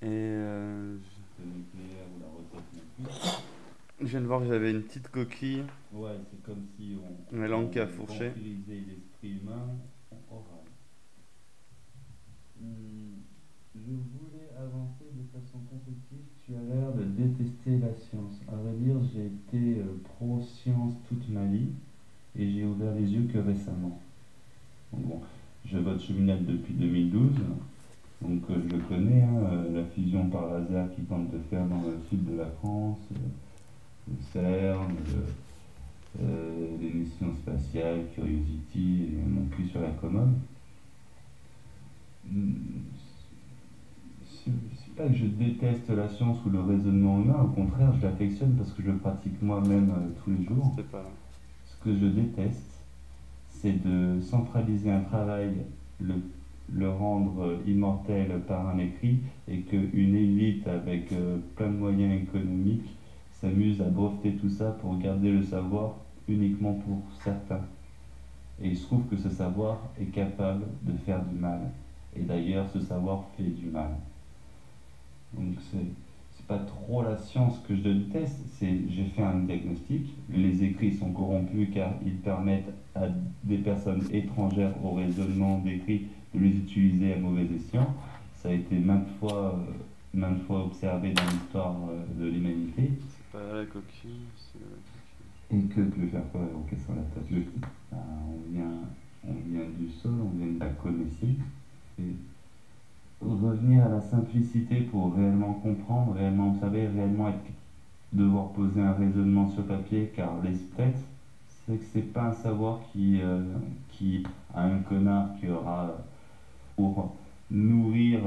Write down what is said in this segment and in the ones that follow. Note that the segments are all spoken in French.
Et Le nucléaire ou la recette non plus. je viens de voir que j'avais une petite coquille, Ouais, c'est comme si la langue qui a on fourché. vampirisait l'esprit humain en oral. Je voulais avancer de façon constructive. Tu as l'air de détester la science. À vrai dire, j'ai été pro-science toute ma vie et j'ai ouvert les yeux que récemment. Donc bon, je vote Cheminade depuis 2012, donc je le connais, hein, la fusion par laser qu'ils tentent de faire dans le sud de la France, le CERN, les missions spatiales, Curiosity et mon cul sur la commode. Hmm, c'est pas que je déteste la science ou le raisonnement humain, au contraire, je l'affectionne parce que je le pratique moi-même tous les jours. C'était pas là. Ce que je déteste, c'est de centraliser un travail, le, le rendre immortel par un écrit, et qu'une élite avec plein de moyens économiques s'amuse à breveter tout ça pour garder le savoir uniquement pour certains. Et il se trouve que ce savoir est capable de faire du mal. Et d'ailleurs, ce savoir fait du mal. Donc c'est pas trop la science que je déteste, c'est j'ai fait un diagnostic. Les écrits sont corrompus car ils permettent à des personnes étrangères au raisonnement d'écrit de les utiliser à mauvais escient. Ça a été maintes fois observé dans l'histoire de l'humanité. C'est pas là la coquille, c'est là la coquille. Et que tu veux faire quoi ok, sur la tête on vient du sol, on vient de la connaissance. Et revenir à la simplicité pour réellement comprendre, réellement observer, réellement devoir poser un raisonnement sur papier, car l'espèce, c'est que c'est pas un savoir qui a un connard qui aura pour nourrir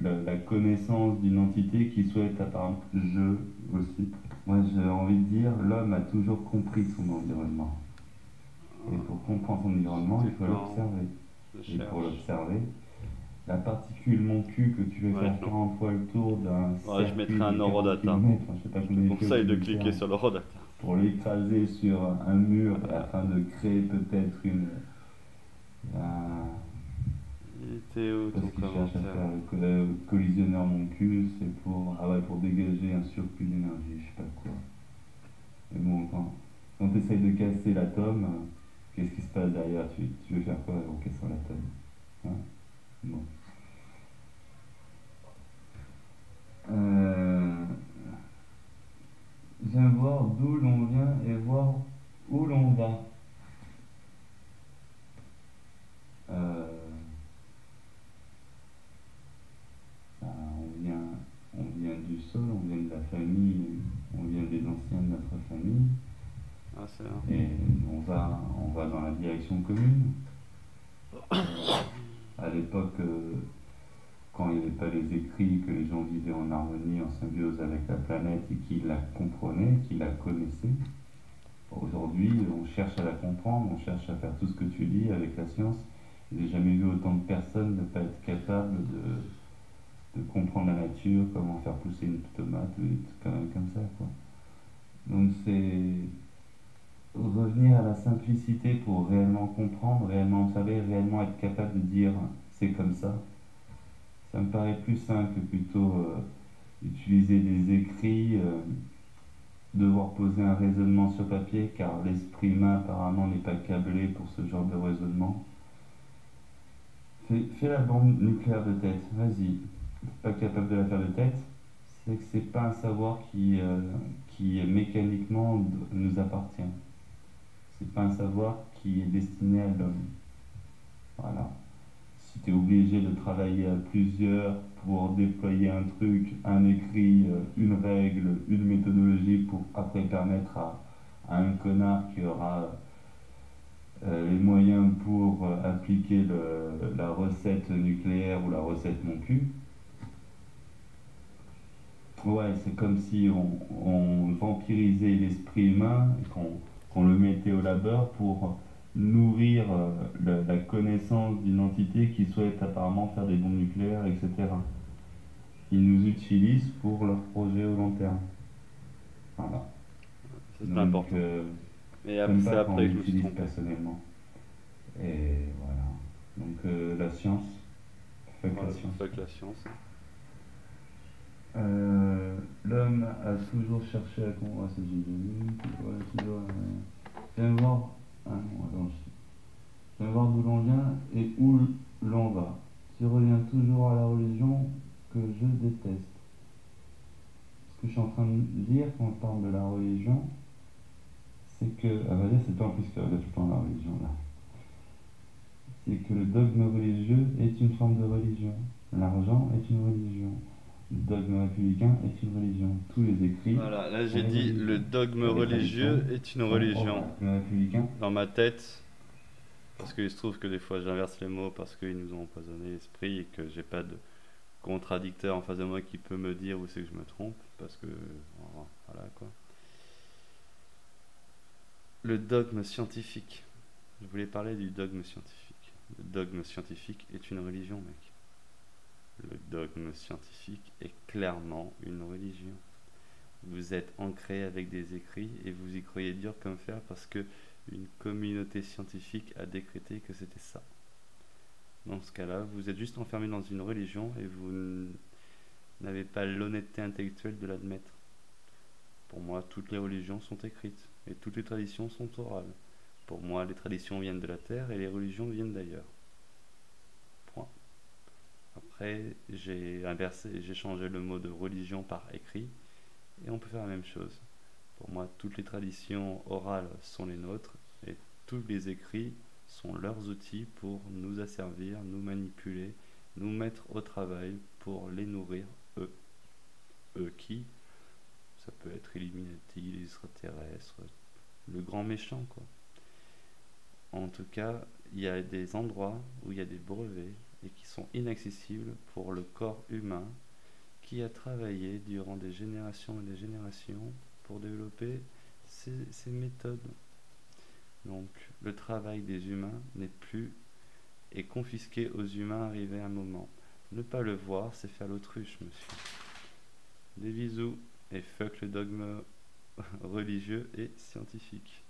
la connaissance d'une entité qui souhaite apparemment. Je aussi. Moi j'ai envie de dire, l'homme a toujours compris son environnement. Et pour comprendre son environnement, il C'était faut quand? l'observer. Je Et pour cherche. l'observer, la particule mon cul que tu veux Ouais, faire non. 40 fois le tour d'un Ouais, je circuit mettrai un de 40 Eurodata. km, enfin, je sais pas Je te combien de kilomètres conseille tu de veux faire, cliquer sur l'Eurodata. pour l'écraser sur un mur Voilà. afin de créer peut-être un- Il était où parce ton qu'il cherche à commentaire? faire le collisionneur mon cul, c'est pour, ah ouais, pour dégager un surplus d'énergie, je sais pas quoi. Mais bon, quand tu essayes de casser l'atome, qu'est-ce qui se passe derrière tu veux faire quoi en cassant l'atome, hein? Bon. Euh, J'aime voir d'où l'on vient et voir où l'on va. Euh, on vient du sol, on vient de la famille, on vient des anciens de notre famille, Ah, c'est là. et on va dans la direction commune. À l'époque, quand il n'y avait pas les écrits, que les gens vivaient en harmonie, en symbiose avec la planète et qu'ils la comprenaient, qu'ils la connaissaient. Aujourd'hui, on cherche à la comprendre, on cherche à faire tout ce que tu dis avec la science. J'ai jamais vu autant de personnes ne pas être capables de comprendre la nature, comment faire pousser une tomate ou des trucs comme ça, quoi. Donc c'est revenir à la simplicité pour réellement comprendre, réellement observer, réellement être capable de dire c'est comme ça. Ça me paraît plus simple que plutôt utiliser des écrits, devoir poser un raisonnement sur papier, car l'esprit humain apparemment n'est pas câblé pour ce genre de raisonnement. Fais la bombe nucléaire de tête, vas-y. Pas capable de la faire de tête, c'est que c'est pas un savoir qui mécaniquement nous appartient. C'est pas un savoir qui est destiné à l'homme. Voilà. Si tu es obligé de travailler à plusieurs pour déployer un truc, un écrit, une règle, une méthodologie pour après permettre à un connard qui aura les moyens pour appliquer la recette nucléaire ou la recette mon cul. Ouais, c'est comme si on vampirisait l'esprit humain et qu'on le mettait au labeur pour nourrir la connaissance d'une entité qui souhaite apparemment faire des bombes nucléaires, etc. Ils nous utilisent pour leur projet au long terme. Voilà. Ça, c'était Donc, important. Mais j'aime c'est pas quand on après que je me suis l'utilise trompé. personnellement. Et voilà. Donc, la science, fuck la Voilà, science. fuck la science. L'homme a toujours cherché à comprendre. Ah, ça j'ai déjà vu. Ouais, toujours. Viens voir. Ah non, attends, viens voir d'où l'on vient et où l'on va. Tu reviens toujours à la religion que je déteste. Ce que je suis en train de dire quand on parle de la religion, c'est que. À vrai dire, c'est toi en plus qui regarde tout le temps la religion là. C'est que le dogme religieux est une forme de religion. L'argent est une religion. Le dogme républicain est une religion. Tous les écrits Voilà, là sont j'ai des dit le religions. dogme Et les traditions religieux est une sont religion. orales. Le républicain, Dans ma tête, parce qu'il se trouve que des fois j'inverse les mots parce qu'ils nous ont empoisonné l'esprit et que j'ai pas de contradicteur en face de moi qui peut me dire où c'est que je me trompe, parce que voilà quoi. Le dogme scientifique. Je voulais parler du dogme scientifique. Le dogme scientifique est une religion, mec. Le dogme scientifique est clairement une religion. Vous êtes ancré avec des écrits et vous y croyez dur comme fer parce que une communauté scientifique a décrété que c'était ça. Dans ce cas-là, vous êtes juste enfermé dans une religion et vous n'avez pas l'honnêteté intellectuelle de l'admettre. Pour moi, toutes les religions sont écrites et toutes les traditions sont orales. Pour moi, les traditions viennent de la terre et les religions viennent d'ailleurs. Point. Après, j'ai changé le mot de religion par écrit et on peut faire la même chose. Pour moi, toutes les traditions orales sont les nôtres et tous les écrits sont leurs outils pour nous asservir, nous manipuler, nous mettre au travail pour les nourrir, eux. Eux qui? Ça peut être Illuminati, les extraterrestres, le grand méchant, quoi. En tout cas, il y a des endroits où il y a des brevets et qui sont inaccessibles pour le corps humain qui a travaillé durant des générations et des générations pour développer ces méthodes. Donc le travail des humains n'est plus et confisqué aux humains arrivé à un moment. Ne pas le voir, c'est faire l'autruche, monsieur. Des bisous et fuck le dogme religieux et scientifique.